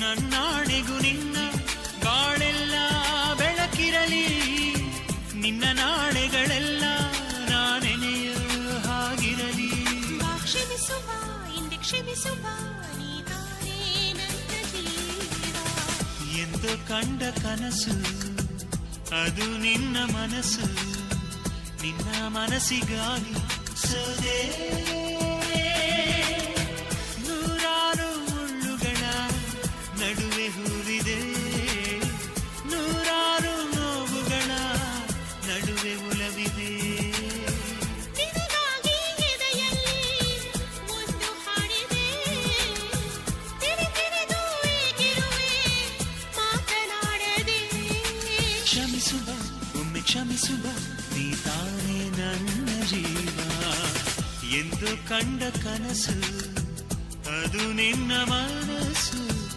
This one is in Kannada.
ನನ್ನಾಣೆಗೂ ನಿನ್ನ ಬಾಳೆಲ್ಲ ಬೆಳಕಿರಲಿ, ನಿನ್ನ ನಾಳೆಗಳೆಲ್ಲ ನಾನೆನೆಯ ಹಾಗಿರಲಿ. ಕ್ಷಮಿಸುವ ಇಂದೆ ಕ್ಷಮಿಸುವ ನೀ ತಾನೇ ನನ್ನ ಜೀವ. ಎಂದು ಕಂಡ ಕನಸು ಅದು ನಿನ್ನ ಮನಸ್ಸು, ನಿನ್ನ ಮನಸ್ಸಿಗಾಗಿ ಸೋದೆ. ನೂರಾರು ಮುಳ್ಳುಗಳ ನಡುವೆ ಹೂವಿದೆ, ನೂರಾರು ನೋವುಗಳ ನಡುವೆ ಒಲವಿದೆ. ನಿನಗಾಗಿ ಎದೆಯಲ್ಲಿ ಒಂದು ಹಾಡಿದೆ, ತಿರುತಿರುದು ಏಕಿರುವೆ ಮಾತನಾಡದೆ. ಕ್ಷಮಿಸುವ ಒಮ್ಮೆ ಕ್ಷಮಿಸುವ ನೀ ತಾನೇ ನನ್ನ ಜೀವ. ಎಂದು ಕಂಡ ಕನಸು ಅದು ನಿನ್ನ ಮನಸ್ಸು.